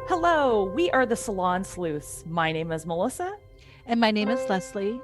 Hello, we are the Salon Sleuths. My name is Melissa, And my name is Leslie.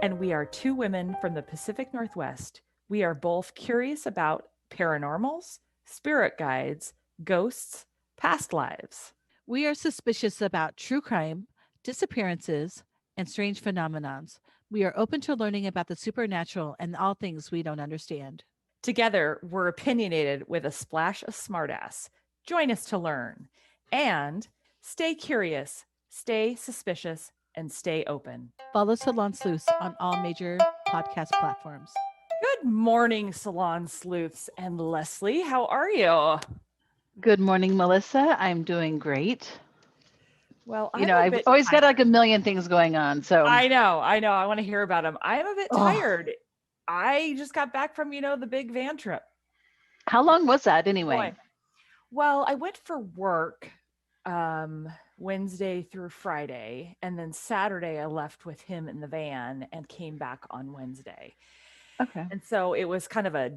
and we are two women from the Pacific Northwest. We are both curious about paranormals, spirit guides, ghosts, past lives. We are suspicious about true crime, disappearances, and strange phenomenons. We are open to learning about the supernatural and all things we don't understand. Together, we're opinionated with a splash of smartass. Join us to learn. And stay curious, stay suspicious, and stay open. Follow Salon Sleuths on all major podcast platforms. Good morning, Salon Sleuths and Leslie. How are you? Good morning, Melissa. I'm doing great. Well, You I'm know, a I've bit always got like a tired. million things going on. So, I know. I want to hear about them. I'm a bit oh, tired. I just got back from, the big van trip. how long was that anyway? Boy. Well, I went for work Wednesday through Friday, and then Saturday I left with him in the van and came back on Wednesday. Okay, And so it was kind of a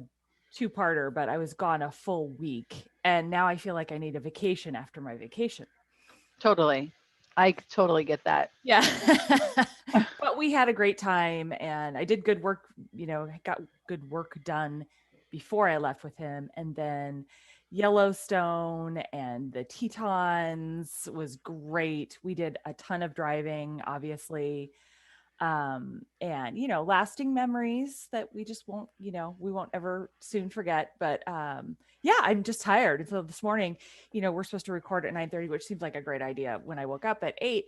two-parter, but I was gone a full week, and now I feel like I need a vacation after my vacation. totally. I totally get that. Yeah. But we had a great time and I did good work, got good work done before I left with him. And then Yellowstone and the Tetons was great. We did a ton of driving, obviously. And lasting memories that we just won't, we won't ever soon forget. But yeah, I'm just tired. And so this morning, we're supposed to record at 9:30, which seems like a great idea when I woke up at 8.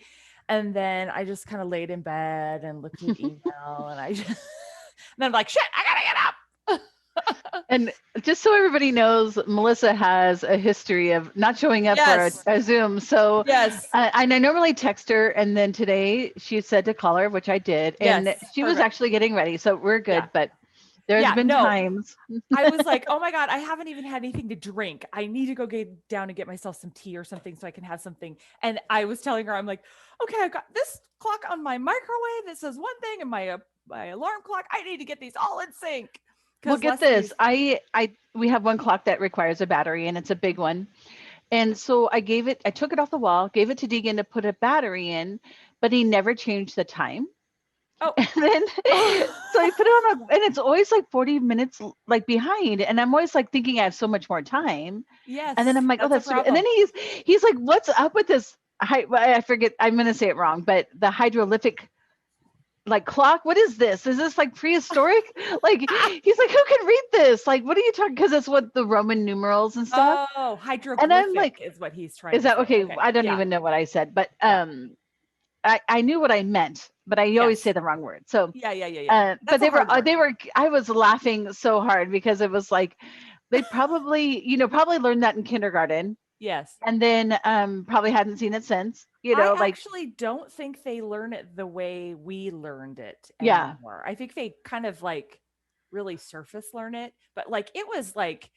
And then I just kind of laid in bed and looked at email and I just and then I'm like, shit, I gotta get up. And just so everybody knows, Melissa has a history of not showing up for Yes. a Zoom. So, Yes. and I normally text her, and then today she said to call her, which I did, and Yes. she was Perfect. actually getting ready. So we're Yeah. good. But there's Yeah. been No, times. I was like, oh my God, I haven't even had anything to drink. I need to go get down and get myself some tea or something so I can have something. And I was telling her, I'm like, okay, I've got this clock on my microwave that says one thing and my alarm clock. I need to get these all in sync. Well, Because get this. Leslie's, We have one clock that requires a battery, and it's a big one. And so I took it off the wall, gave it to Deegan to put a battery in, but he never changed the time. oh, And then, oh, so I put it on, and it's always like 40 minutes like behind. And I'm always like thinking I have so much more time. And then yes, I'm like, oh, that's a that's stupid. And then problem. he's like, what's up with this? I forget, I'm going to say it wrong, but the hydrolytic like clock. What is this? Is this like prehistoric? Like he's like, who can read this? Like, what are you talking? Because it's what the Roman numerals and stuff. Oh, And I'm hydroglyphic like, is what he's trying is to that say. okay? Okay. I don't Yeah. even know what I said, but Yeah. I knew what I meant, but I always say Yes. the wrong word. So, Yeah. but That's a hard word. they were. I was laughing so hard because it was like they probably, probably learned that in kindergarten, Yes. and then probably hadn't seen it since. I Like actually don't think they learn it the way we learned it yeah, anymore. I think they kind of like really surface learn it, but like it was like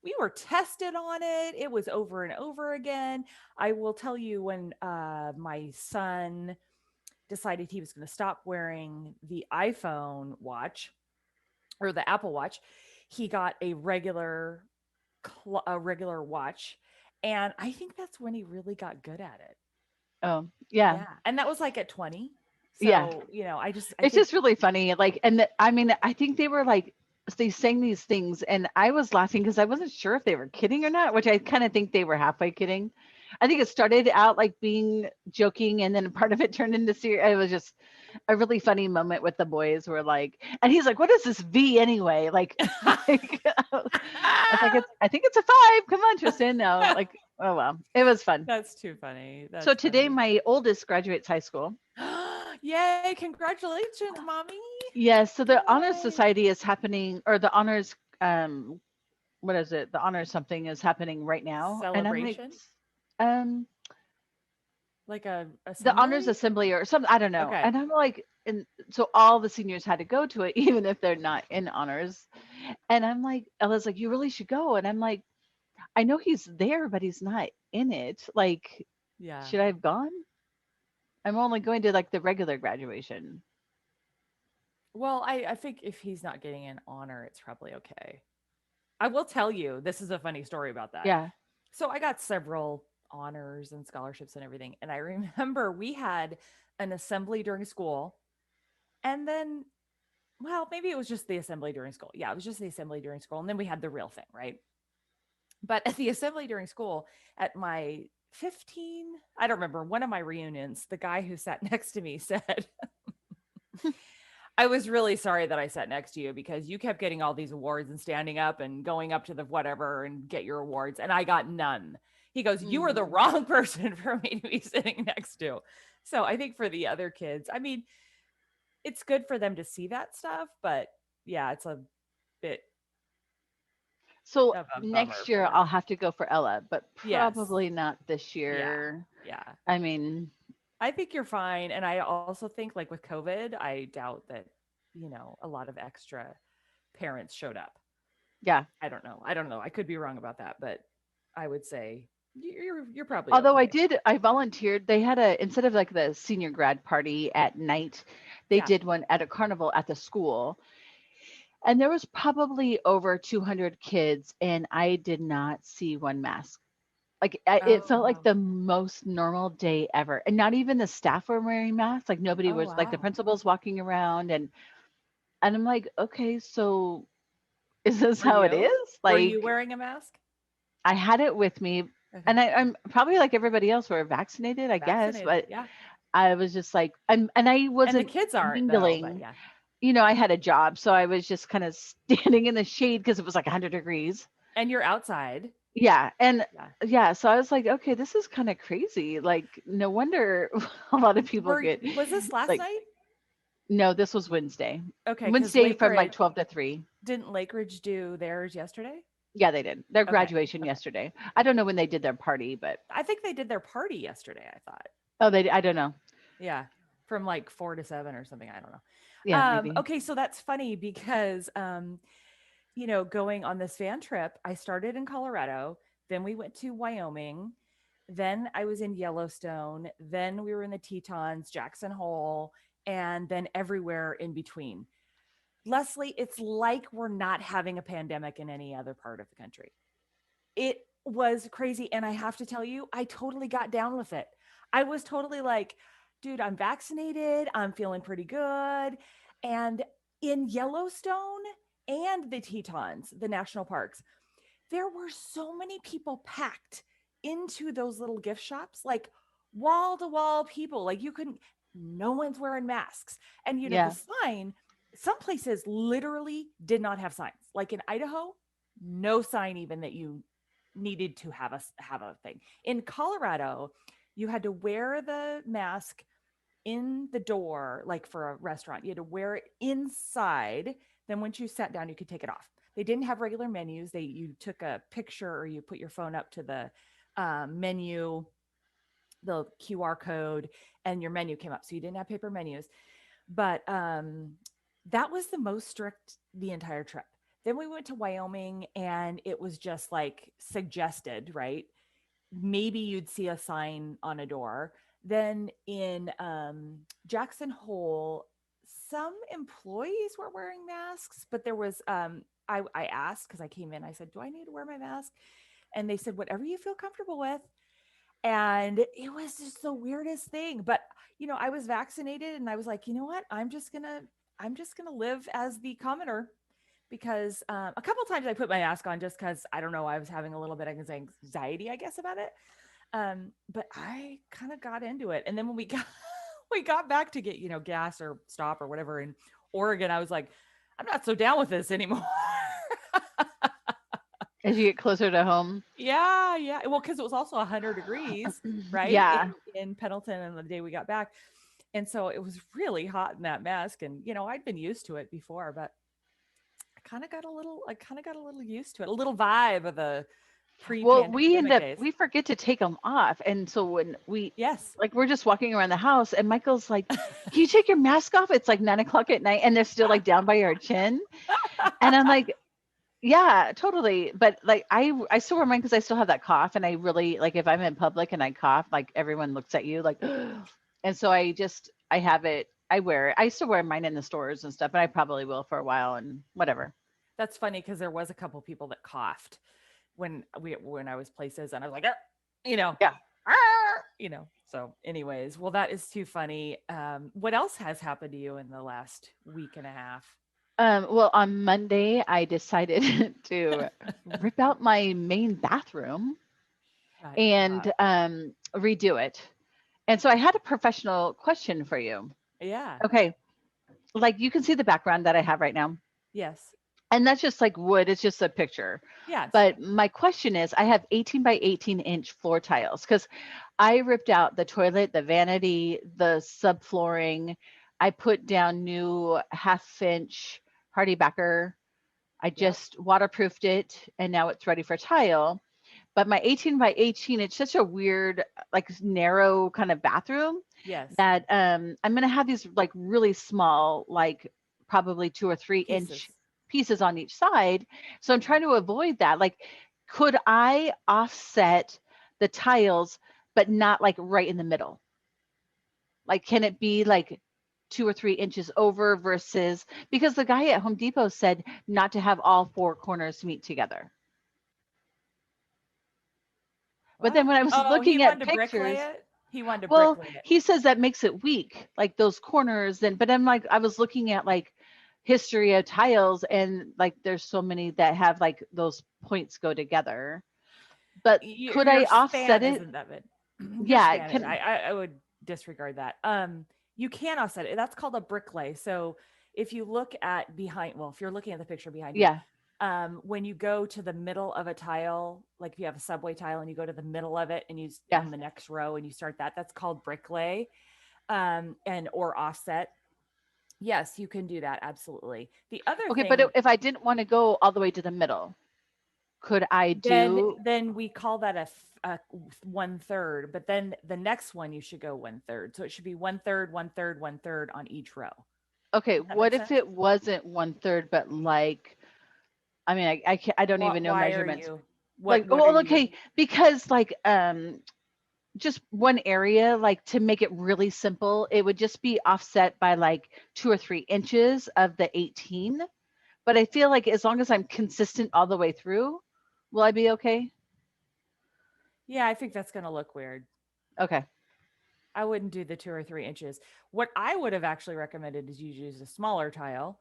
we were tested on it. It was over and over again. I will tell you when my son decided he was going to stop wearing the iPhone watch or the Apple Watch, he got a regular watch, and I think that's when he really got good at it. oh yeah, Yeah, and that was like at 20. yeah. So, I It's think just really funny. Like, and I mean, I think they were like, they sang these things, and I was laughing because I wasn't sure if they were kidding or not, which I kind of think they were halfway kidding. I think it started out like being joking, and then part of it turned into serious. It was just a really funny moment with the boys were like, and he's like, "What is this V anyway?" Like, like I was like, I think it's a five. Come on, Tristan. No, like, oh well, it was fun. that's too funny. So That's today, funny. my oldest graduates high school. Yay, congratulations, mommy. Yes, so the honors Yay. society is happening, or the honors, what is it? The honors something is happening right now, and I'm like, Celebration? um, Like a the honors assembly? assembly or something. I don't know, Okay. and I'm like, and so all the seniors had to go to it, even if they're not in honors. And I'm like, Ella's like, you really should go, and I'm like, I know he's there, but he's not in it. Like, Yeah. should I have gone? I'm only going to like the regular graduation. Well, I think if he's not getting an honor, it's probably okay. I will tell you, this is a funny story about that. Yeah. So I got several honors and scholarships and everything. And I remember we had an assembly during school, and then, well, maybe it was just the assembly during school. Yeah, it was just the assembly during school. And then we had the real thing, right? But at the assembly during school, at my 15, I don't remember, one of my reunions, the guy who sat next to me said, I was really sorry that I sat next to you because you kept getting all these awards and standing up and going up to the whatever and get your awards, and I got none. He goes, you were the Mm. wrong person for me to be sitting next to. So I think for the other kids, I mean, it's good for them to see that stuff, but yeah, it's a bit So of a bummer next year for, I'll have to go for Ella, but yes. probably not this Yeah. year. Yeah. I mean, I think you're fine. And I also think, like with COVID, I doubt that, a lot of extra parents showed up. yeah. I don't know. I don't know. I could be wrong about that, but I would say you're probably Although okay. I volunteered. They had instead of like the senior grad party at night, they Yeah. did one at a carnival at the school. And there was probably over 200 kids, and I did not see one mask. Like it Oh felt like wow. the most normal day ever. And not even the staff were wearing masks. Like nobody Oh was like the wow. principals walking around and I'm like, okay, so is this Were how it you? is? Were you Like wearing a mask? I had it with me Okay. and I'm probably like everybody else were vaccinated, I guess, Vaccinated. but Yeah. I was just like, and I And the wasn't kids aren't though, but mingling. yeah. I had a job, so I was just kind of standing in the shade because it was like 100 degrees. And you're outside. Yeah, and Yeah. yeah, so I was like, okay, this is kind of crazy. Like, no wonder a lot of people get Was this last like, night? no, this was Wednesday. Okay, because Wednesday from like Lakeridge 12 to 3. didn't Lakeridge do theirs yesterday? Yeah, they did. Their Okay. graduation Okay. yesterday. I don't know when they did their party, but I think they did their party yesterday, I thought. oh, I don't know. Yeah. From like 4 to 7 or something. I don't know. Yeah, maybe. Okay, so that's funny because going on this van trip, I started in Colorado, then we went to Wyoming, then I was in Yellowstone, then we were in the Tetons, Jackson Hole, and then everywhere in between. Leslie, it's like we're not having a pandemic in any other part of the country. It was crazy. And I have to tell you, I totally got down with it. I was totally like, dude, I'm vaccinated. I'm feeling pretty good. And in Yellowstone and the Tetons, the national parks, there were so many people packed into those little gift shops, like wall to wall people. Like you couldn't, no one's wearing masks. And, the Yeah. sign, some places literally did not have signs. Like in Idaho, no sign even that you needed to have a thing. In Colorado, you had to wear the mask in the door, like for a restaurant. You had to wear it inside. Then once you sat down, you could take it off. They didn't have regular menus. You took a picture or you put your phone up to the menu, the QR code, and your menu came up. So you didn't have paper menus. But that was the most strict the entire trip. Then we went to Wyoming and it was just like suggested, right? Maybe you'd see a sign on a door. Then in Jackson Hole, some employees were wearing masks, but there was I asked because I came in, I said, do I need to wear my mask? And they said, whatever you feel comfortable with. And it was just the weirdest thing. But I was vaccinated and I was like, you know what? I'm just gonna live as the commoner because a couple times I put my mask on just because I don't know, I was having a little bit of anxiety, I guess, about it. But I kind of got into it. And then when we got we got back to get, gas or stop or whatever in Oregon, I was like, I'm not so down with this anymore. As you get closer to home. Yeah, yeah. Well, because it was also 100 degrees, right? Yeah. In Pendleton and the day we got back. And so it was really hot in that mask. And, I'd been used to it before, but I kind of got a little used to it, a little vibe of the Well, we end pre-pandemic up days. we forget to take them off. And so when Yes. we're just walking around the house and Michael's like, can you take your mask off? It's like 9 o'clock at night and they're still like down by our chin. And I'm like, yeah, totally. But like I still wear mine because I still have that cough. And I really like if I'm in public and I cough, like everyone looks at you like, and so I have it, I wear it. I still wear mine in the stores and stuff, and I probably will for a while and whatever. That's funny because there was a couple people that coughed when I was places and I was like, "Ah," you know, Yeah. So anyways, well, that is too funny. What else has happened to you in the last week and a half? Well, on Monday, I decided to rip out my main bathroom Shut and up. redo it. And so I had a professional question for you. Yeah. Okay. Like you can see the background that I have right now. Yes. And that's just like wood, it's just a picture. Yeah. But my question is I have 18 by 18-inch floor tiles because I ripped out the toilet, the vanity, the subflooring. I put down new half-inch Hardy Backer. I Yep. just waterproofed it and now it's ready for tile. But my 18 by 18, it's such a weird, like narrow kind of bathroom Yes. that I'm gonna have these like really small, like probably 2 or 3 inch Pieces. pieces on each side. So I'm trying to avoid that. Like, could I offset the tiles, but not like right in the middle? Like, can it be like 2 or 3 inches over versus because the guy at Home Depot said not to have all four corners meet together. But then What? when I was Oh, he looking at wanted to bricklay pictures, it. He wanted to well, bricklay it. he says that makes it weak, like those corners. Then, but I'm like, I was looking at like history of tiles, and like there's so many that have like those points go together. But could Your I offset span it? isn't that good. Your Yeah, span is. can I would disregard that. You can offset it. That's called a bricklay. So if you look at behind, well, if you're looking at the picture behind you, yeah, when you go to the middle of a tile, like if you have a subway tile and you go to the middle of it and yeah. on the next row and you start that, that's called bricklay, and or offset. Yes, you can do that. Absolutely. The other Okay, but thing, if I didn't want to go all the way to the middle, could I then do? we call that a 1/3. But then the next one you should go 1/3. So it should be 1/3, 1/3, 1/3 on each row. Okay, Does that what make if sense? it wasn't 1/3, but like, I mean, I can't, I don't even know Why are measurements. you? Like, What are well, you? okay, because like, just one area, like to make it really simple, it would just be offset by like 2 or 3 inches of the 18. But I feel like as long as I'm consistent all the way through, will I be okay? Yeah, I think that's going to look weird. Okay. I wouldn't do the 2 or 3 inches. What I would have actually recommended is you use a smaller tile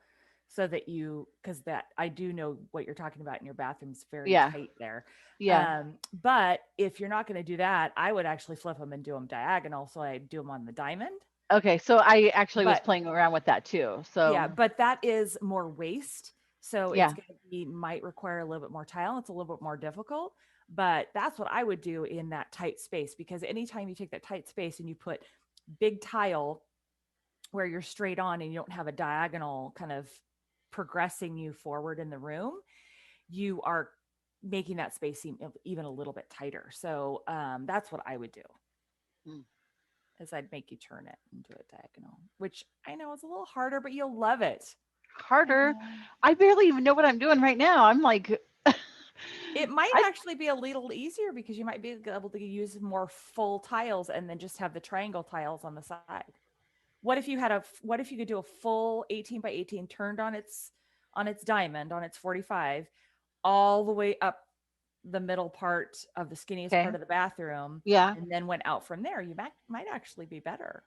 so that because that I do know what you're talking about in your bathroom's very Yeah. tight there. Yeah. But if you're not going to do that, I would actually flip them and do them diagonal. So I do them on the diamond. Okay. So I actually was But playing around with that too. yeah, So but that is more waste. So it's yeah. going to be might require a little bit more tile. It's a little bit more difficult, but that's what I would do in that tight space because anytime you take that tight space and you put big tile where you're straight on and you don't have a diagonal kind of progressing you forward in the room, you are making that space seem even a little bit tighter. So that's what I would do Mm. is I'd make you turn it into a diagonal, which I know is a little harder, but you'll love it. I Harder. know. I barely even know what I'm doing right now. I'm like, It might I actually be a little easier because you might be able to use more full tiles and then just have the triangle tiles on the side. What if you could do a full 18 by 18 turned on its diamond on its 45 all the way up the middle part of the skinniest okay. part of the bathroom Yeah. and then went out from there. You might actually be better.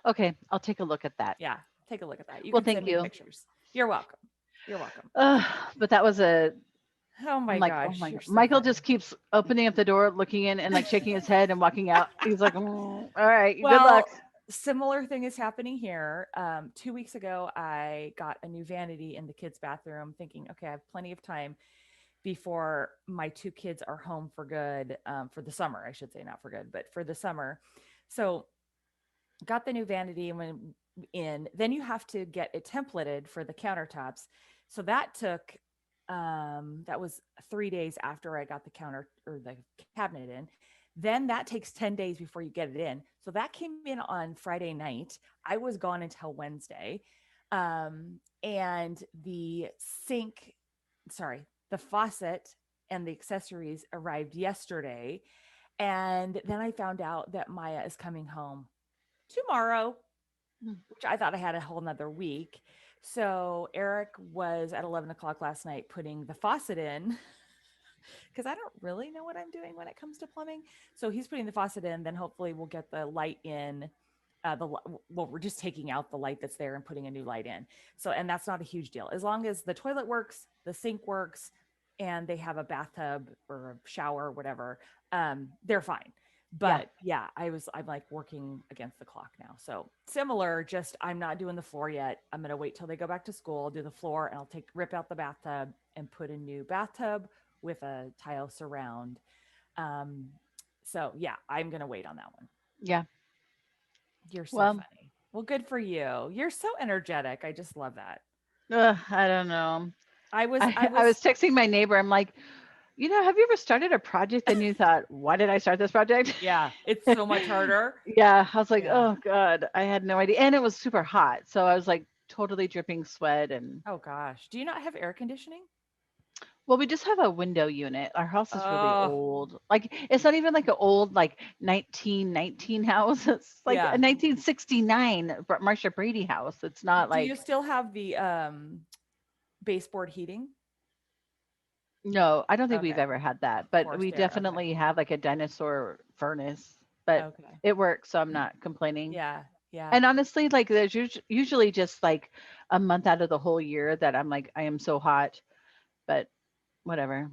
Okay. I'll take a look at that. Yeah, take a look at that. You Well, can send thank me you. pictures. You're welcome. You're welcome. Uh, but that was a Oh I'm my like, oh gosh, my you're God. so Michael funny. just keeps opening up the door, looking in and like shaking his head and walking out. He's like, "Mm, all right, good luck." Well, similar thing is happening here. 2 weeks ago, I got a new vanity in the kids' bathroom, thinking, okay, I have plenty of time before my two kids are home for good, for the summer, I should say, not for good, but for the summer. So got the new vanity and went in. Then you have to get it templated for the countertops. So that was 3 days after I got the counter or the cabinet in. Then that takes 10 days before you get it in. So that came in on Friday night. I was gone until Wednesday. And the sink, sorry, the faucet and the accessories arrived yesterday. And then I found out that Maya is coming home tomorrow, Mm. which I thought I had a whole nother week. So Eric was at 11 o'clock last night putting the faucet in because I don't really know what I'm doing when it comes to plumbing. So he's putting the faucet in, then hopefully we'll get the light in. Well, we're just taking out the light that's there and putting a new light in. So, and that's not a huge deal as long as the toilet works, the sink works, and they have a bathtub or a shower or whatever. They're fine. Yeah. But yeah, I'm like working against the clock now. So similar, just I'm not doing the floor yet. I'm gonna wait till they go back to school, I'll do the floor, and I'll rip out the bathtub and put a new bathtub with a tile surround. Um, so yeah, I'm gonna wait on that one. Yeah. You're so Well, funny. Well, good for you. You're so energetic. I just love that. I don't know. I was, I I was, was texting my neighbor. I'm like, have you ever started a project and you thought, why did I start this project? yeah, it's so much harder. Yeah, I was like, Yeah. oh God, I had no idea. And it was super hot. So I was like totally dripping sweat. And Oh gosh. Do you not have air conditioning? well, we just have a window unit. Our house is really Oh, old. Like it's not even like an old like 1919 house. It's like a yeah. 1969 Marsha Brady house. It's not Do you like, still have the baseboard heating? no, I don't think we've Okay. ever had that, but we Forced air. Okay. definitely have like a dinosaur furnace, but Okay. it works. So I'm not complaining. Yeah. Yeah. And honestly, like there's usually just like a month out of the whole year that I'm like, I am so hot, but whatever.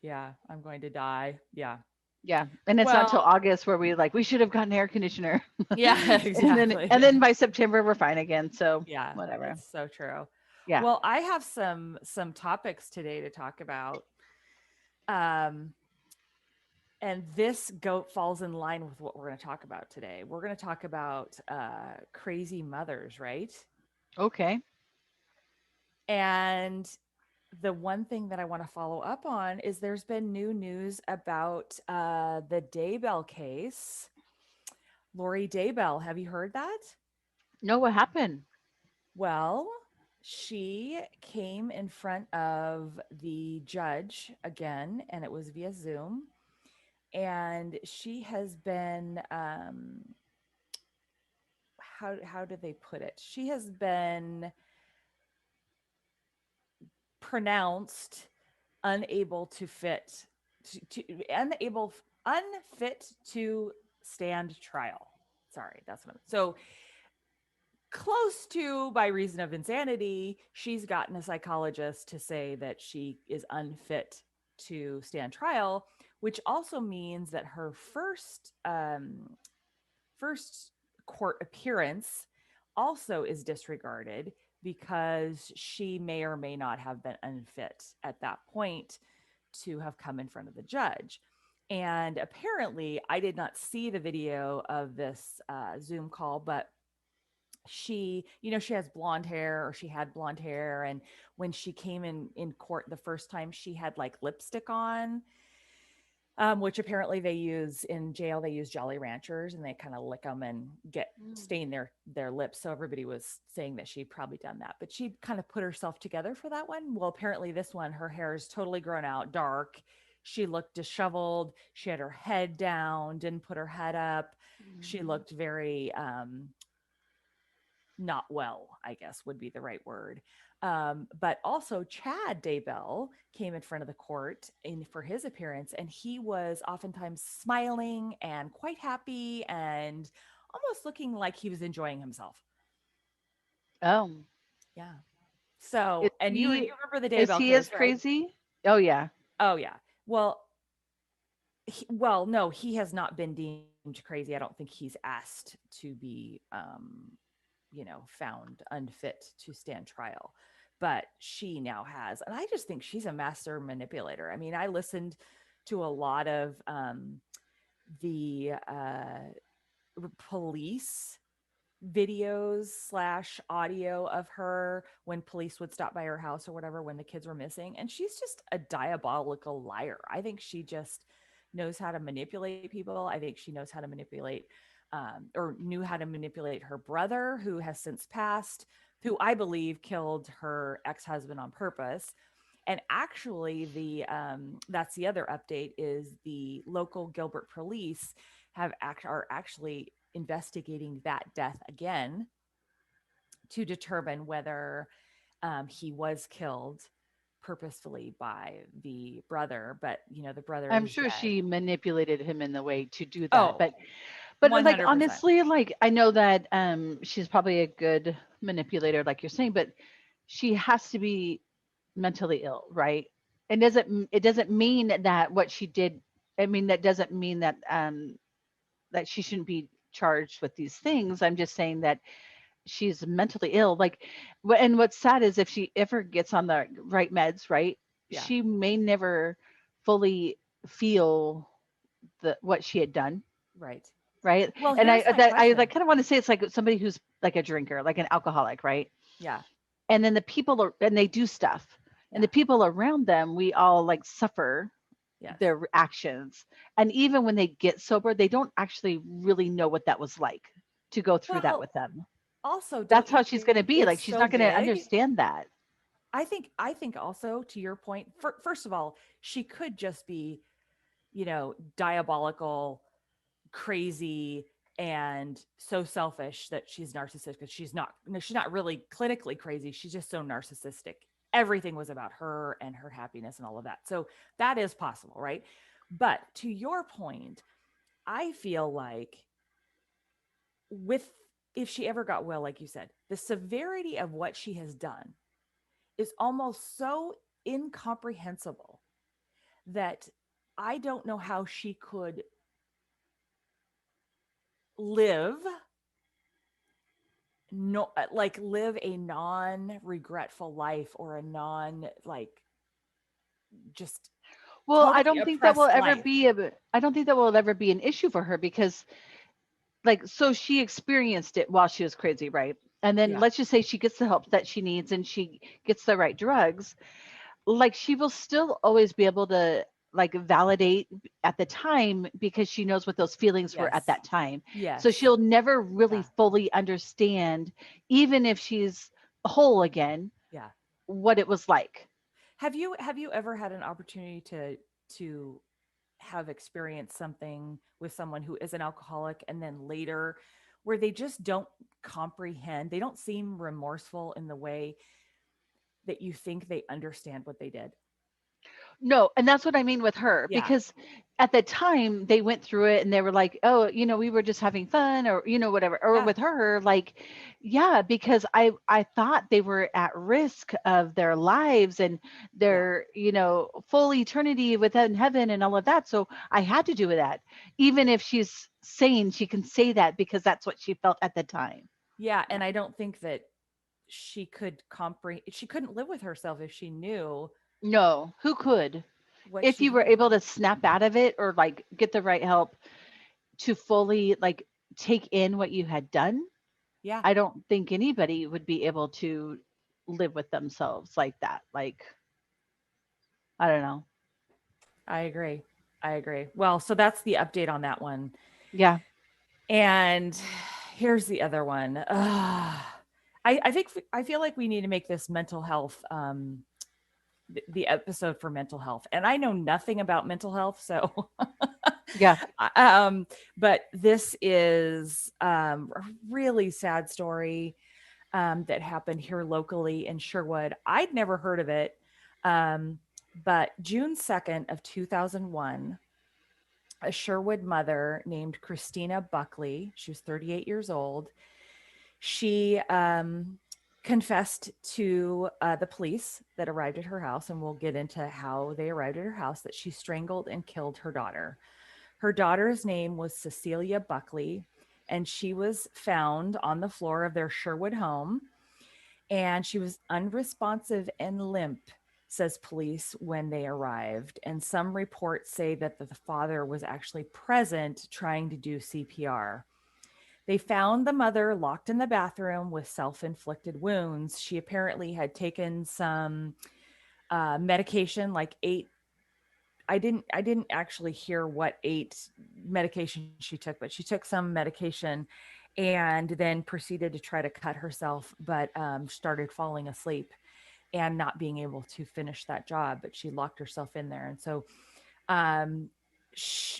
Yeah. I'm going to die. Yeah. Yeah. And it's not till Well, August where we like, we should have gotten an air conditioner. yeah, And exactly. then by September we're fine again. So Yeah, whatever. that's so true. Yeah. Well, I have some topics today to talk about. Um, and this goat falls in line with what we're going to talk about today. We're going to talk about crazy mothers, right? Okay. And the one thing that I want to follow up on is there's been new news about the Daybell case. Laurie Day Bell, have you heard that? No, what happened? Well, she came in front of the judge again, and it was via Zoom. And she has been, how do they put it? She has been pronounced unable to fit, unable, unfit to stand trial. Sorry, that's what. So close to by reason of insanity, she's gotten a psychologist to say that she is unfit to stand trial, which also means that her first court appearance also is disregarded because she may or may not have been unfit at that point to have come in front of the judge. And apparently, I did not see the video of this Zoom call, but she has blonde hair, or she had blonde hair, and when she came in court the first time, she had like lipstick on, which apparently they use in jail. They use Jolly Ranchers, and they kind of lick them and get Mm. stain their lips. So everybody was saying that she'd probably done that, but she kind of put herself together for that one. Well, apparently this one, her hair is totally grown out, dark. She looked disheveled. She had her head down, didn't put her head up. She Mhm. looked very not well, I guess would be the right word. But also Chad Daybell came in front of the court for his appearance, and he was oftentimes smiling and quite happy and almost looking like he was enjoying himself. Oh, Yeah. is So, and you he remember the is Daybell he as case, right? crazy? Oh yeah. Oh yeah. Well, no, he has not been deemed crazy. I don't think he's asked to be found unfit to stand trial. But she now has. And I just think she's a master manipulator. I mean, I listened to a lot of the police videos slash audio of her when police would stop by her house or whatever when the kids were missing. And she's just a diabolical liar. I think she just knows how to manipulate people. I think she knows how to manipulate or knew how to manipulate her brother, who has since passed, who I believe killed her ex-husband on purpose. And actually, the that's the other update is the local Gilbert police are actually investigating that death again to determine whether he was killed purposefully by the brother, but the brother I'm is sure dead. she manipulated him in the way to do that. Oh, But like 100%. honestly, like I know that she's probably a good manipulator, like you're saying, but she has to be mentally ill, right? And it doesn't mean that what she did, I mean, that doesn't mean that she shouldn't be charged with these things. I'm just saying that she's mentally ill. Like, and what's sad is if she ever gets on the right meds, right, Yeah. she may never fully feel the what she had done, Right. right? Well, And here's my I question. like kind of want to say it's like somebody who's like a drinker, like an alcoholic, right? Yeah. And then the people are, and they do stuff, and Yeah. the people around them, we all like suffer Yes. their actions. And even when they get sober, they don't actually really know what that was like to go through that Well, with them. also, don't That's you how she's think going to be. it's Like she's so not going to big? understand that. I think also, to your point, first of all, she could just be, diabolical, crazy, and so selfish that she's narcissistic. She's not, no, she's not really clinically crazy. She's just so narcissistic. Everything was about her and her happiness and all of that. So that is possible, right? But to your point, I feel like with if she ever got well, like you said, the severity of what she has done is almost so incomprehensible that I don't know how she could live no like live a non-regretful life, or a non like just Well, I totally don't think that will oppressed ever life. be I don't think that will ever be an issue for her because like so she experienced it while she was crazy, right? And then Yeah. let's just say she gets the help that she needs and she gets the right drugs, like she will still always be able to like validate at the time because she knows what those feelings were at Yes. that time. So Yes. she'll never really Yeah. fully understand, even if she's whole again, Yeah. what it was like. Have you ever had an opportunity to have experienced something with someone who is an alcoholic, and then later where they just don't comprehend, they don't seem remorseful in the way that you think they understand what they did? No, and that's what I mean with her Yeah. because at the time they went through it and they were like, "Oh, we were just having fun," or whatever. Or Yeah. with her, like, yeah, because I thought they were at risk of their lives and Yeah. their, full eternity within heaven and all of that. So I had to do with that. Even if she's sane, she can say that because that's what she felt at the time. Yeah, and I don't think that she couldn't live with herself if she knew No, who could? what If she you were did. able to snap out of it or like get the right help to fully like take in what you had done, Yeah, I don't think anybody would be able to live with themselves like that. Like, I don't know. I agree. I agree. Well, so that's the update on that one. Yeah. And here's the other one. I feel like we need to make this mental health the episode for mental health. And I know nothing about mental health, so Yeah. um but this is a really sad story that happened here locally in Sherwood. I'd never heard of it. Um, but June 2nd of 2001, a Sherwood mother named Christina Buckley, she was 38 years old, she confessed to the police that arrived at her house, and we'll get into how they arrived at her house, that she strangled and killed her daughter. Her daughter's name was Cecilia Buckley, and she was found on the floor of their Sherwood home, and she was unresponsive and limp, says police when they arrived. And some reports say that the father was actually present trying to do CPR. They found the mother locked in the bathroom with self inflicted wounds. She apparently had taken some medication, like eight. I didn't actually hear what eight medication she took, but she took some medication and then proceeded to try to cut herself, but started falling asleep and not being able to finish that job. But she locked herself in there. And so um,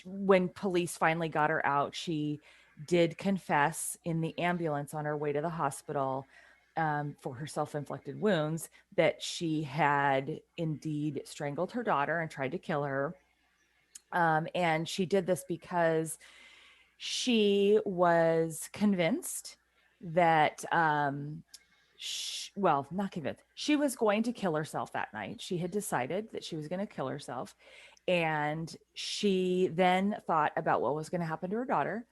when police finally got her out, she did confess in the ambulance on her way to the hospital for her self-inflicted wounds, that she had indeed strangled her daughter and tried to kill her. And she did this because she was convinced that, well, not convinced, she was going to kill herself that night. She had decided that she was going to kill herself. And she then thought about what was going to happen to her daughter.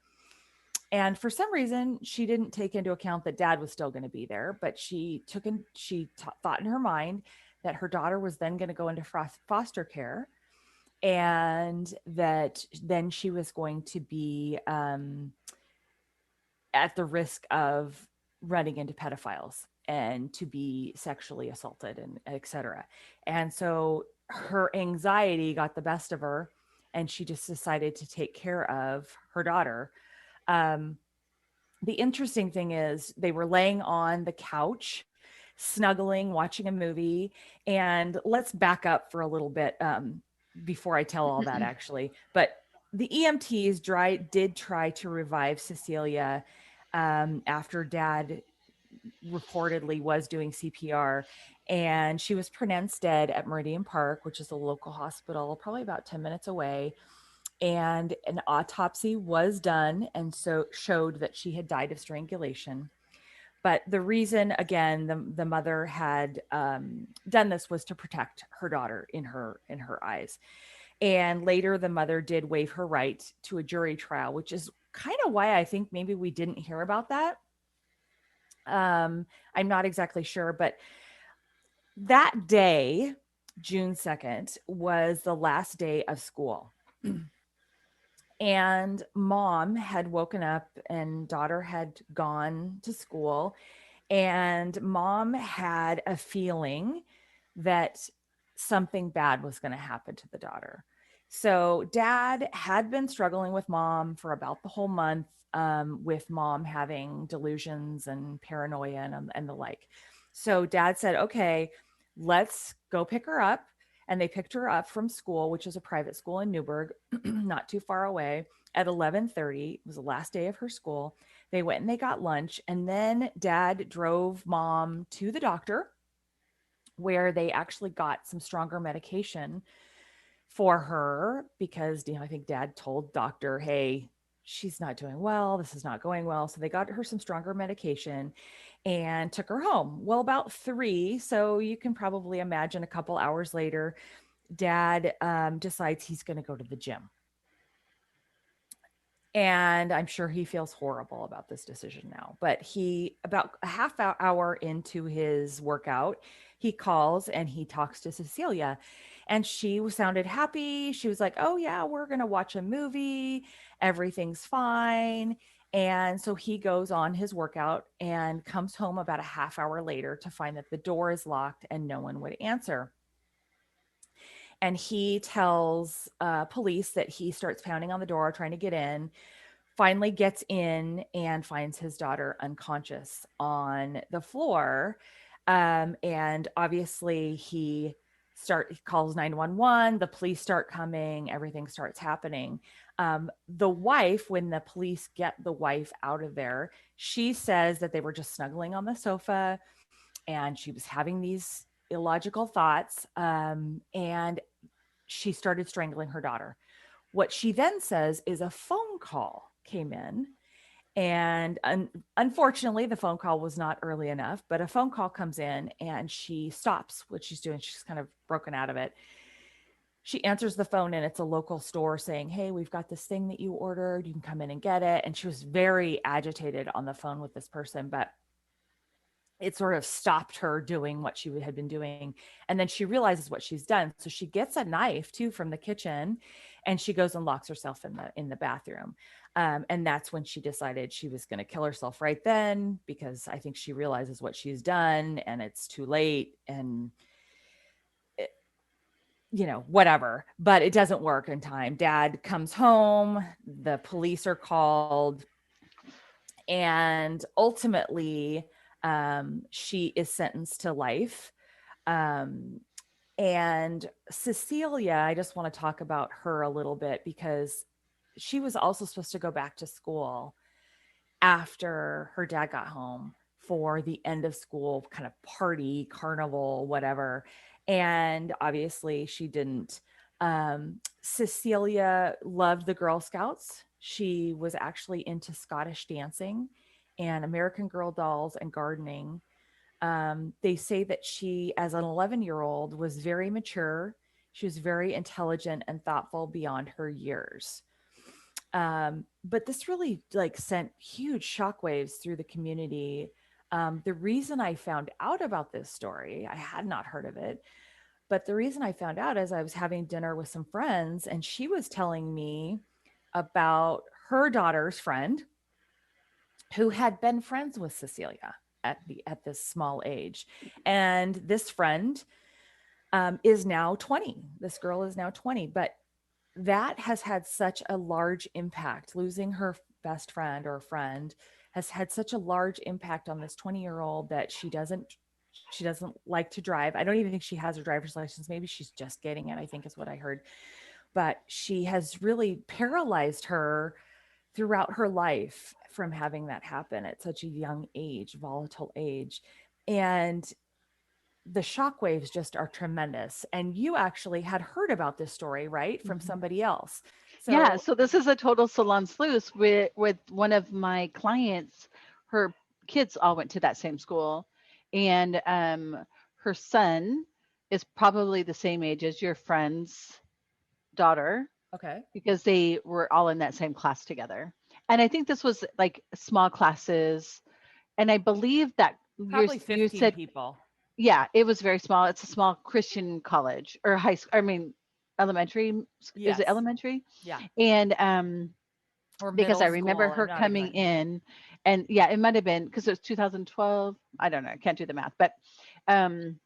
And for some reason, she didn't take into account that dad was still going to be there, but thought in her mind that her daughter was then going to go into foster care, and that then she was going to be at the risk of running into pedophiles and to be sexually assaulted and etc. And so her anxiety got the best of her, and she just decided to take care of her daughter. Um, the interesting thing is they were laying on the couch, snuggling, watching a movie. And let's back up for a little bit before I tell all that, actually. But the EMTs did try to revive Cecilia after dad reportedly was doing CPR. And she was pronounced dead at Meridian Park, which is a local hospital, probably about 10 minutes away. And an autopsy was done and so showed that she had died of strangulation. But the reason, again, the mother had done this was to protect her daughter in her eyes. And later, the mother did waive her right to a jury trial, which is kind of why I think maybe we didn't hear about that. I'm not exactly sure, but that day, June 2nd, was the last day of school. And mom had woken up and daughter had gone to school, and mom had a feeling that something bad was going to happen to the daughter. So dad had been struggling with mom for about the whole month, with mom having delusions and paranoia and the like. So dad said, okay, let's go pick her up. And they picked her up from school, which is a private school in Newburgh, not too far away, at 11:30. It was the last day of her school. They went and they got lunch, and then dad drove mom to the doctor, where they actually got some stronger medication for her because, I think dad told doctor, hey, she's not doing well. This is not going well. So they got her some stronger medication and took her home. Well, about 3. So you can probably imagine a couple hours later, dad decides he's going to go to the gym. And I'm sure he feels horrible about this decision now. But about a half hour into his workout, he calls and he talks to Cecilia. And she sounded happy. She was like, oh, yeah, we're going to watch a movie. Everything's fine. And so he goes on his workout and comes home about a half hour later to find that the door is locked and no one would answer. And he tells police that he starts pounding on the door, trying to get in, finally gets in and finds his daughter unconscious on the floor. And obviously he calls 911, the police start coming, everything starts happening. The wife, when the police get the wife out of there, she says that they were just snuggling on the sofa and she was having these illogical thoughts. And she started strangling her daughter. What she then says is a phone call came in. And unfortunately, the phone call was not early enough, but a phone call comes in and she stops what she's doing. She's kind of broken out of it. She answers the phone and it's a local store saying, hey, we've got this thing that you ordered. You can come in and get it. And she was very agitated on the phone with this person, but it sort of stopped her doing what she had been doing. And then she realizes what she's done. So she gets a knife too from the kitchen and she goes and locks herself in the bathroom. And that's when she decided she was going to kill herself right then, because I think she realizes what she's done and it's too late and whatever, but it doesn't work in time. Dad comes home, the police are called, and ultimately she is sentenced to life. And Cecilia, I just want to talk about her a little bit because she was also supposed to go back to school after her dad got home for the end of school kind of party, carnival, whatever. And obviously she didn't. Cecilia loved the Girl Scouts. She was actually into Scottish dancing and American Girl dolls and gardening. They say that she, as an 11-year-old, was very mature. She was very intelligent and thoughtful beyond her years. But this really like sent huge shockwaves through the community. The reason I found out about this story, I had not heard of it, but the reason I found out is I was having dinner with some friends and she was telling me about her daughter's friend who had been friends with Cecilia at this small age. And this friend is now 20. This girl is now 20, but that has had such a large impact. Losing her best friend or friend has had such a large impact on this 20-year-old that she doesn't like to drive. I don't even think she has her driver's license. Maybe she's just getting it, I think is what I heard. But she has really paralyzed her throughout her life from having that happen at such a young age, volatile age. And the shockwaves just are tremendous. And you actually had heard about this story, right? From Mhm. somebody else. Yeah, So, so this is a total salon sleuth with one of my clients. Her kids all went to that same school, and her son is probably the same age as your friend's daughter okay, because they were all in that same class together. And I think this was like small classes, and I believe that probably you 15 said, people. yeah, it was very small. It's a small Christian college or high school. I mean, elementary. Is it Yes. elementary? Yeah. And Or because middle I remember school. I'm her not coming exactly. in, and yeah, it might have been because it was 2012. I don't know. I can't do the math, but um,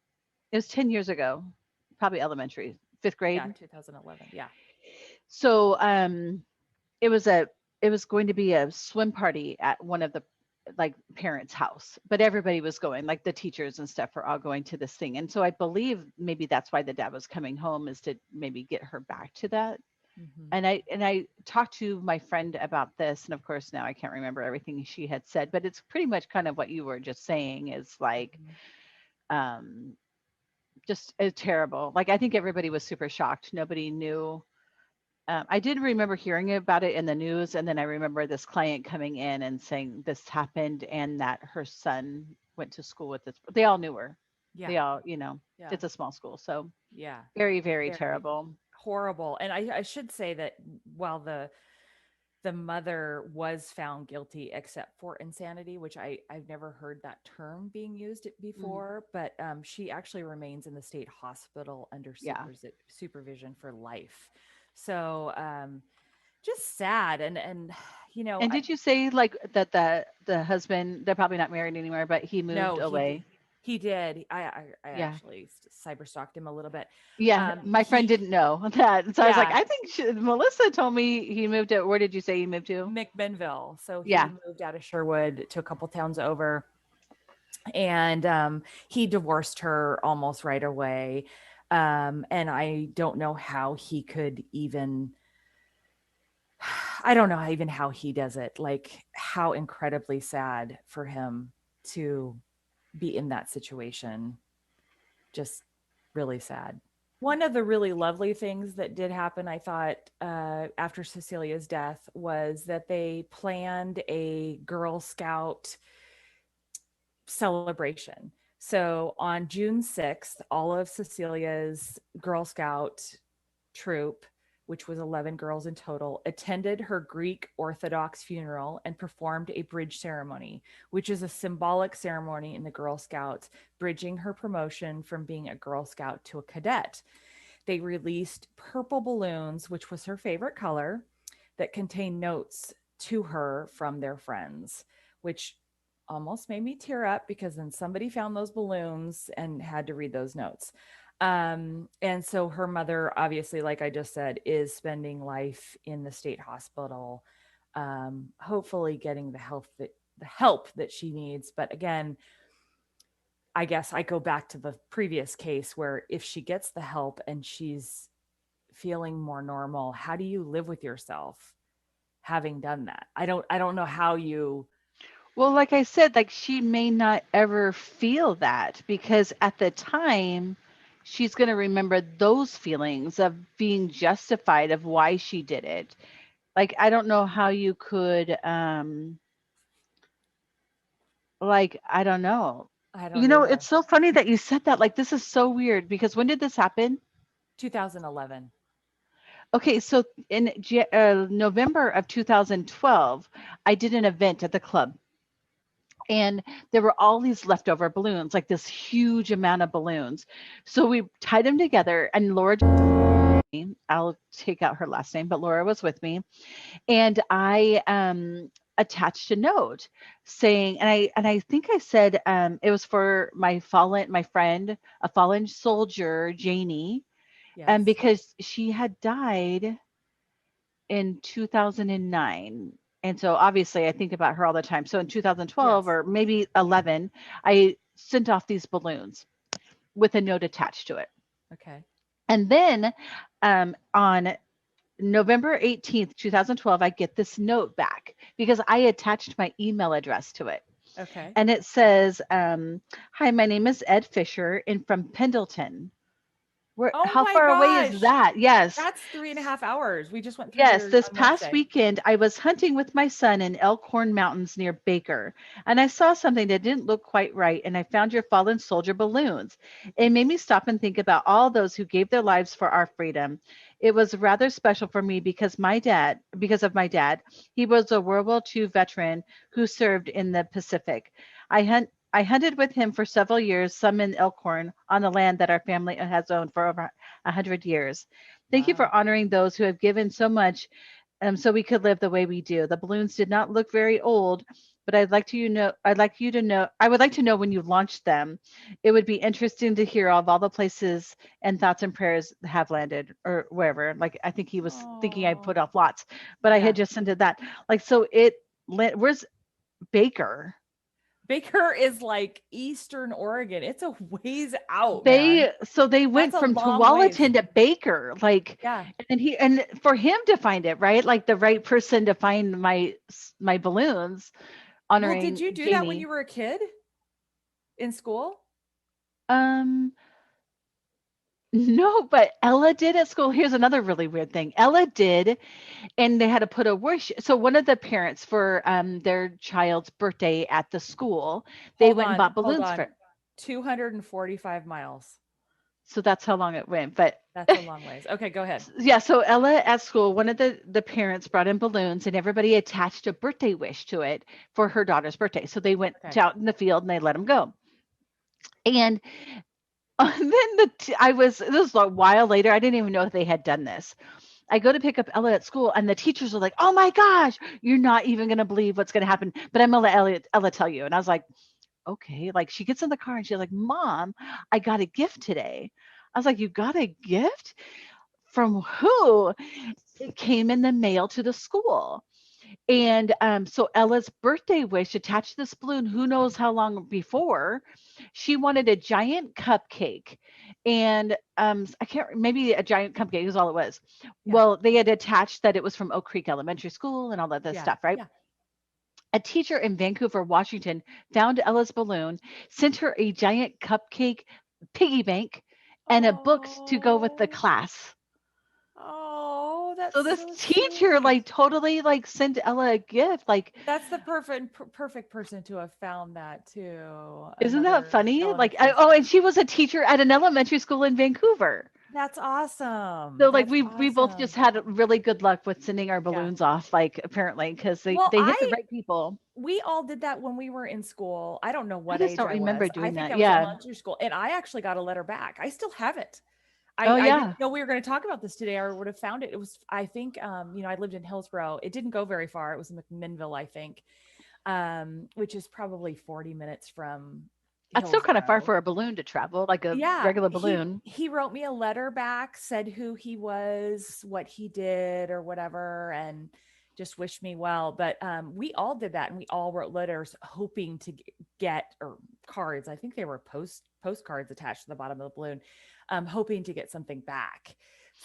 it was 10 years ago, probably elementary, fifth Yeah. grade. 2011. Yeah. So it was a it was going to be a swim party at one of the like parents' house, but everybody was going, like the teachers and stuff are all going to this thing. And so I believe maybe that's why the dad was coming home is to maybe get her back to that. Hmm. And I talked to my friend about this, and of course now I can't remember everything she had said, but it's pretty much kind of what you were just saying is like Hmm. um just terrible. Like I think everybody was super shocked. Nobody knew. I did remember hearing about it in the news, and then I remember this client coming in and saying this happened and that her son went to school with this. They all knew her. Yeah. They all, Yeah. it's a small school, so Yeah. very, very Very terrible. horrible. And I should say that while the mother was found guilty except for insanity, which I've never heard that term being used Mm, before, but she actually remains in the state hospital under yeah. supervision for life. So just sad. And And I did you say like that the husband, they're probably not married anymore, but he moved no, away? he did. I Yeah. actually cyber stalked him a little bit. Yeah, my friend He didn't know that. So I was like, Yeah, I think Melissa told me he moved to, where did you say he moved to? McMinnville. So he Yeah. moved out of Sherwood to a couple towns over, and he divorced her almost right away. And I don't know how he could even. I don't know even how he does it. Like how incredibly sad for him to be in that situation. Just really sad. One of the really lovely things that did happen, I thought, after Cecilia's death was that they planned a Girl Scout celebration. So on June 6th, all of Cecilia's Girl Scout troop, which was 11 girls in total, attended her Greek Orthodox funeral and performed a bridge ceremony, which is a symbolic ceremony in the Girl Scouts, bridging her promotion from being a Girl Scout to a cadet. They released purple balloons, which was her favorite color, that contained notes to her from their friends, which almost made me tear up because then somebody found those balloons and had to read those notes. And so her mother, obviously, like I just said, is spending life in the state hospital, hopefully getting the help that she needs. But again, I guess I go back to the previous case where if she gets the help and she's feeling more normal, how do you live with yourself having done that? I don't know how you Well, like I said, like she may not ever feel that because at the time she's going to remember those feelings of being justified of why she did it. Like I don't know how you could like I don't know. I You don't know, it's either. so funny that you said that. Like this is so weird because when did this happen? 2011. Okay, so in November of 2012, I did an event at the club and there were all these leftover balloons, like this huge amount of balloons. So we tied them together, and Laura, I'll take out her last name, but Laura was with me, and I attached a note saying, and I think I said it was for my friend, a fallen soldier, Janie, and Yes. because she had died in 2009. And so obviously I think about her all the time. So in 2012 Yes. or maybe 11, I sent off these balloons with a note attached to it. Okay. And then on November 18th, 2012, I get this note back because I attached my email address to it. Okay. And it says, Hi, my name is Ed Fisher and from Pendleton. Oh How my far away is gosh. that? Yes. That's 3.5 hours. We just went through Yes, there this on past Wednesday. weekend I was hunting with my son in Elkhorn Mountains near Baker, and I saw something that didn't look quite right, and I found your fallen soldier balloons. It made me stop and think about all those who gave their lives for our freedom. It was rather special for me because of my dad. He was a World War II veteran who served in the Pacific. I hunted with him for several years, some in Elkhorn, on the land that our family has owned for over 100 years. Thank you for Wow. honoring those who have given so much so we could live the way we do. The balloons did not look very old, but I would like to know when you launched them. It would be interesting to hear of all the places and thoughts and prayers have landed or wherever. Like I think he was thinking I put Oh, off lots, but I yeah. had just sent it that. Like so where's Baker? Baker is like Eastern Oregon. It's a ways out, man. They That's went a from long ways. Tualatin to Baker, like, Yeah. and for him to find it, right? Like the right person to find my balloons Well, did honoring you do that when Janie. you were a kid in school? Um, no, but Ella did at school. Here's another really weird thing. Ella did, and they had to put a wish. So one of the parents for their child's birthday at the school, they Hold went and on, bought hold balloons on. for. 245 miles. So that's how long it went. But That's a long ways. Okay, go ahead. yeah, so Ella at school, one of the parents brought in balloons and everybody attached a birthday wish to it for her daughter's birthday. So they went Okay. out in the field and they let them go. And then this was a while later. I didn't even know if they had done this. I go to pick up Ella at school and the teachers are like, "Oh my gosh, you're not even going to believe what's going to happen." But I'm going to let Ella tell you. And I was like, "Okay." Like she gets in the car and she's like, "Mom, I got a gift today." I was like, "You got a gift? From who?" It came in the mail to the school. And so Ella's birthday wish attached to this balloon, who knows how long before, she wanted a giant cupcake. And I can't, maybe a giant cupcake is all it was. Yeah. Well, they had attached that it was from Oak Creek Elementary School and all of this Yeah. stuff, right? Yeah. A teacher in Vancouver, Washington found Ella's balloon, sent her a giant cupcake piggy bank and a book to go with the Oh. class. Oh, that's So this so teacher sweet. like totally like sent Ella a gift. Like, That's the perfect person to have found that too. isn't that Another funny? Like, elementary oh, and school. she was a teacher at an elementary school in Vancouver. That's awesome. So like That's we both just awesome. had really good luck with sending our Yeah. balloons off, like apparently because Well, they hit the right people. we all did that when we were in school. I don't know I what just age don't I remember was. I doing think that. I was Yeah. elementary school, and I actually got a letter back. I still have it. Oh I didn't yeah. know we were going to talk about this today, or would have found it. It was, I think, I lived in Hillsborough. It didn't go very far. It was in McMinnville, I think, which is probably 40 minutes from That's still kind of far Hillsborough. for a balloon to travel, like a Yeah, regular he balloon. he wrote me a letter back, said who he was, what he did or whatever, and just wished me well. But we all did that, and we all wrote letters hoping to get, or cards. I think they were postcards attached to the bottom of the balloon, hoping to get something back.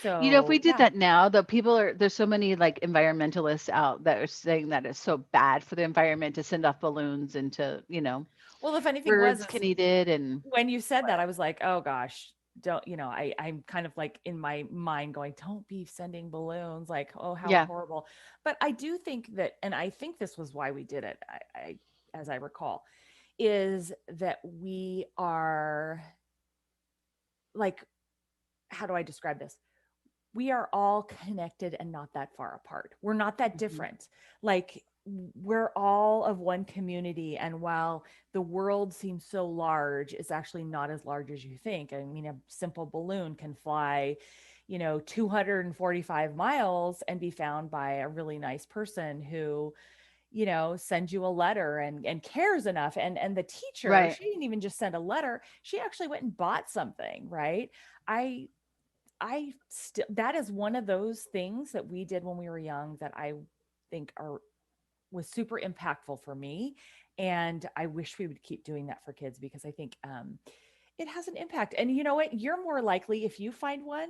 If we So did yeah. that now, there's so many like environmentalists out that are saying that it's so bad for the environment to send off balloons into, Well, the funny thing was birds is can eat it and when you said that, I was like, oh gosh, don't, I'm kind of like in my mind going, don't be sending balloons. Like, oh, how yeah, horrible. But I do think that, and I think this was why we did it. As I recall, is that we are like, how do I describe this? We are all connected and not that far apart. We're not that mhm, different. Like we're all of one community. And while the world seems so large, it's actually not as large as you think. I mean, a simple balloon can fly, 245 miles and be found by a really nice person who, sends you a letter and cares enough. And the teacher, right. she didn't even just send a letter. She actually went and bought something, right? I I still that is one of those things that we did when we were young that I think are was super impactful for me, and I wish we would keep doing that for kids because I think it has an impact. And you know what? You're more likely if you find one,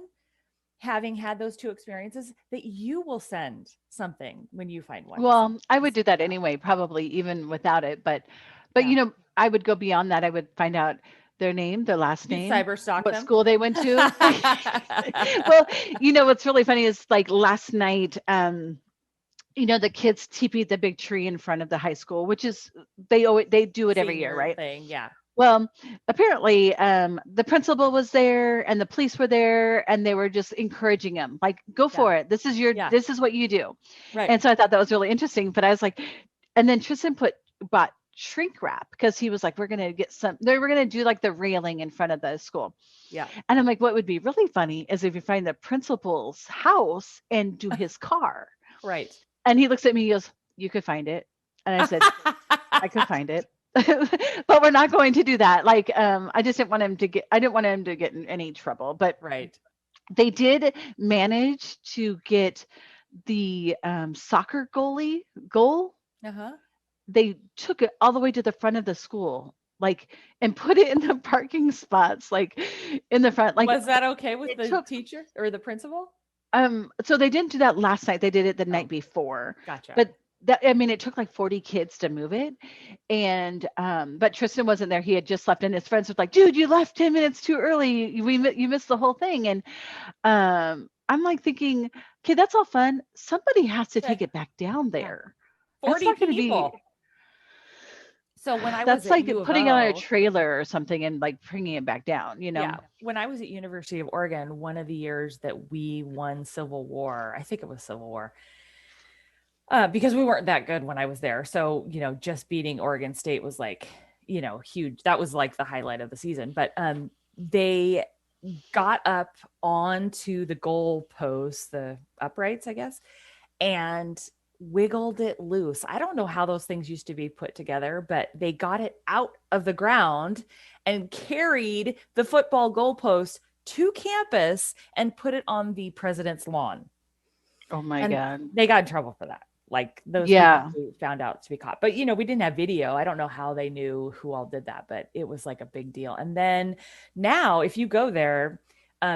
having had those two experiences, that you will send something when you find one to some. Well, I would do that anyway, probably even without it, but Yeah, I would go beyond that. I would find out their name, their last you'd name, cyber stalk what them. school they went to. Well, what's really funny is like last night, the kids teepeed the big tree in front of the high school, which is they do it every year, Senior right? thing, yeah, Well, apparently, the principal was there and the police were there, and they were just encouraging him, like, "Go yeah, for it. yeah, This is what you do." right. And so I thought that was really interesting. But I was like, and then Tristan bought shrink wrap because he was like, they were gonna do like the railing in front of the school. Yeah, And I'm like, what would be really funny is if you find the principal's house and do his car. right. And he looks at me, he goes, "You could find it." And I said, "I could find it." But we're not going to do that. Like, I didn't want him to get in any trouble. But Right. they did manage to get the soccer goal. Uh-huh. They took it all the way to the front of the school, like, and put it in the parking spots, like in the front. Like Was that okay with it the took teacher or the principal? so they didn't do that last night. They did it the night Oh, before. gotcha. But it took like 40 kids to move it. And but Tristan wasn't there. He had just left, and his friends were like, "Dude, you left 10 minutes too early. You missed the whole thing." And I'm like thinking, "Okay, that's all fun. Somebody has to Okay. take it back down Yeah. there. That's 40 not going to be people. So when I was that's at like U of putting it on a O, trailer or something and like bringing it back down, yeah, when I was at University of Oregon, one of the years that we won Civil War, I think it was Civil War, because we weren't that good when I was there. So, just beating Oregon State was like, huge. That was like the highlight of the season. But they got up onto the goal posts, the uprights, I guess, and wiggled it loose. I don't know how those things used to be put together, but they got it out of the ground and carried the football goalpost to campus and put it on the president's lawn. Oh my And God. they got in trouble for that. Like those people Yeah. who found out to be caught. But we didn't have video. I don't know how they knew who all did that, but it was like a big deal. And then now, if you go there,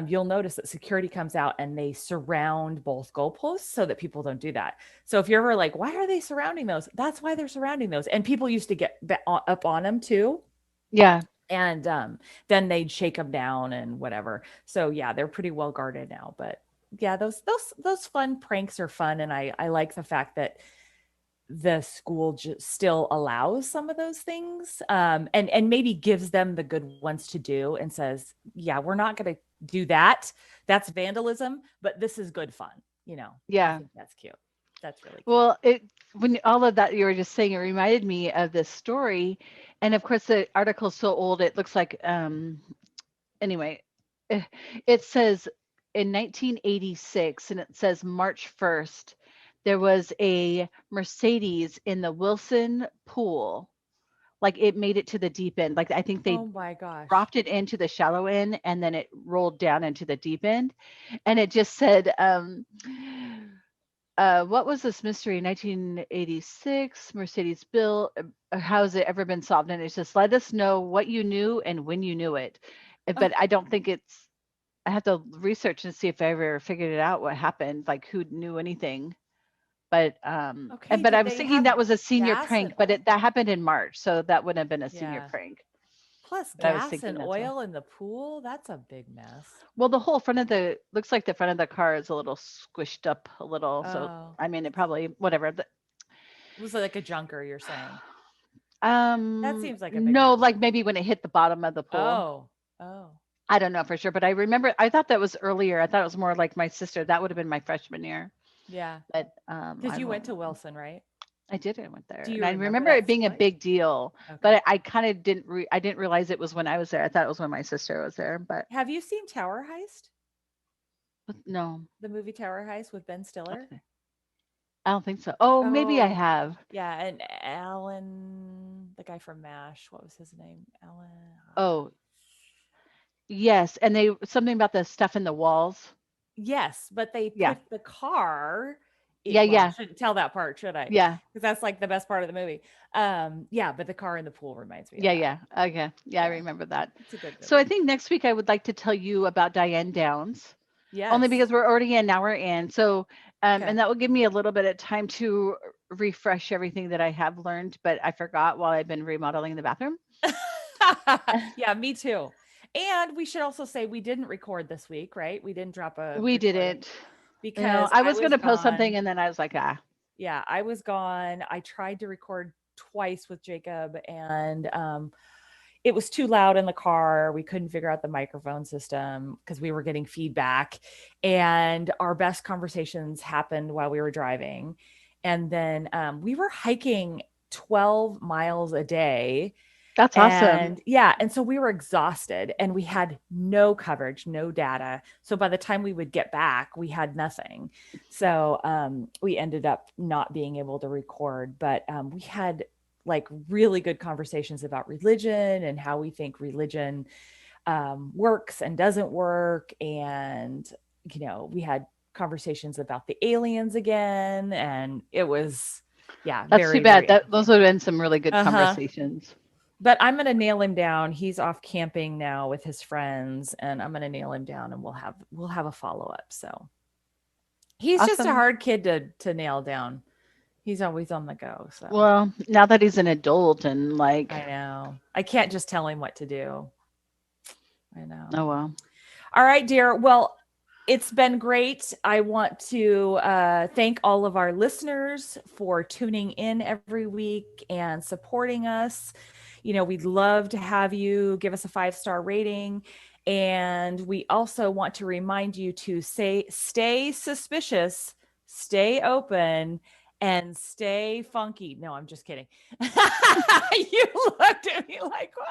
you'll notice that security comes out and they surround both goalposts so that people don't do that. So if you're ever like, why are they surrounding those? That's why they're surrounding those. And people used to get up on them too. Yeah. And then they'd shake them down and whatever. So yeah, they're pretty well guarded now. But yeah, those fun pranks are fun, and I like the fact that the school still allows some of those things, and maybe gives them the good ones to do and says, yeah, we're not going to do that. That's vandalism, but this is good fun. I Yeah. think that's cute. That's really cute. Well, when all of that you were just saying, it reminded me of this story. And of course, the article's so old, it looks like, anyway, eh, it says in 1986, and it says March 1st, there was a Mercedes in the Wilson pool. Like it made it to the deep end. Like I think they Oh my gosh. dropped it into the shallow end and then it rolled down into the deep end. And it just said, what was this mystery? 1986, Mercedes Bill. How has it ever been solved? And it's just let us know what you knew and when you knew it. But I don't think it's. I have to research and see if I ever figured it out what happened, like who knew anything. But Okay, but I did was they thinking have that was a senior gas and prank, but that happened in March, so that wouldn't have been a senior yeah. prank. Plus But I was gas thinking and that's why. oil in the pool? That's a big mess. Well, the whole front of the looks like the front of the car is a little squished up a little. So Oh. I mean, it probably whatever. It was like a junker, you're saying. That Um, seems like a big no, mess. like maybe when it hit the bottom of the pool. Oh. Oh. I don't know for sure, but I remember I thought that was earlier. I thought it was more like my sister. That would have been my freshman year. Yeah. But Because I you don't went to know. Wilson, right? I did. I went there, Do and you I remember remember it that being a story? big deal. Okay. But I kind of didn't. I didn't realize it was when I was there. I thought it was when my sister was there. Have you seen Tower Heist? But no, The movie Tower Heist with Ben Stiller? okay. I don't think so. Oh, maybe I Oh, have. yeah, and Alan, the guy from MASH, what was his name? Alan. Oh, yes, and they something about the stuff in the walls. Yes, but they Yeah, put the car. yeah, Well, I yeah, shouldn't tell that part, should I? yeah, Because that's like the best part of the movie. Yeah, but the car in the pool reminds me of yeah, that. yeah. Okay, yeah, I Yeah, remember that. it's a good So I movie. think next week I would like to tell you about Diane Downs, only Yes. because we're already an hour in. So, Okay. and that will give me a little bit of time to refresh everything that I have learned, but I forgot while I've been remodeling the bathroom. Yeah, me too. And we should also say we didn't record this week, right? We didn't drop a We recording didn't. because I I was going was to post something gone. and then I was like, ah, Yeah, I was gone. I tried to record twice with Jacob and it was too loud in the car. We couldn't figure out the microphone system because we were getting feedback. And our best conversations happened while we were driving. And then we were hiking 12 miles a day. that's awesome. And yeah, and so we were exhausted and we had no coverage, no data. So by the time we would get back, we had nothing. So we ended up not being able to record, but we had like really good conversations about religion and how we think religion works and doesn't work. And, we had conversations about the aliens again. And it was, yeah, That's too very, bad. very That those interesting. would have been some really good Uh huh. conversations. But I'm going to nail him down. He's off camping now with his friends and I'm going to nail him down and we'll have a follow-up. So he's just a Awesome. hard kid to nail down. He's always on the go. So Well, now that he's an adult and like, I know. I can't just tell him what to do. I know. oh well. All right, dear. Well, it's been great. I want to thank all of our listeners for tuning in every week and supporting us. We'd love to have you give us a 5-star rating. And we also want to remind you to stay suspicious, stay open, and stay funky. No, I'm just kidding. You looked at me like, what?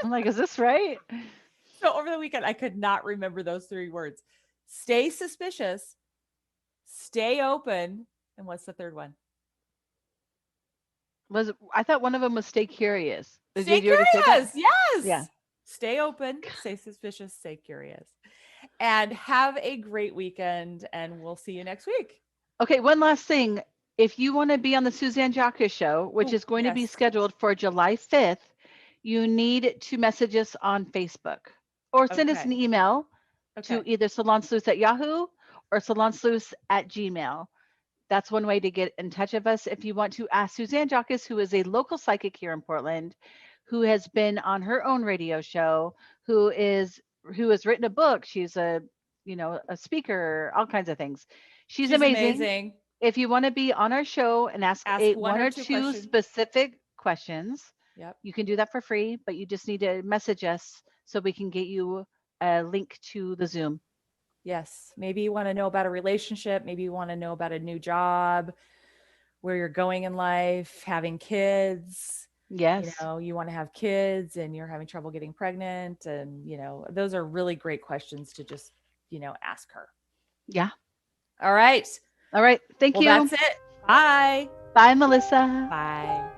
I'm like, is this right? So over the weekend, I could not remember those 3 words. Stay suspicious, stay open, and what's the third one? I thought one of them was stay curious. Stay Did you already say that? curious. Yeah. Yes. Stay open, stay suspicious, stay curious. And have a great weekend, and we'll see you next week. Okay, one last thing. If you want to be on the Suzanne Jacques show, which Ooh, is going to be yes. scheduled for July 5th, you need to message us on Facebook or send us an Okay. email to Okay. either salonsleuth at Yahoo or salonsleuth at Gmail. That's one way to get in touch with us. If you want to ask Suzanne Jacques, who is a local psychic here in Portland, who has been on her own radio show, who has written a book. She's a speaker, all kinds of things. She's She's amazing. amazing. If you want to be on our show and ask Ask one one or or two two questions. specific questions, Yep. you can do that for free, but you just need to message us so we can get you a link to the Zoom. Yes. Maybe you want to know about a relationship. Maybe you want to know about a new job, where you're going in life, having kids. Yes. You want to have kids and you're having trouble getting pregnant. And, those are really great questions to just, ask her. Yeah. All right. All right. Thank Well, you. that's it. Bye. Bye, Melissa. Bye.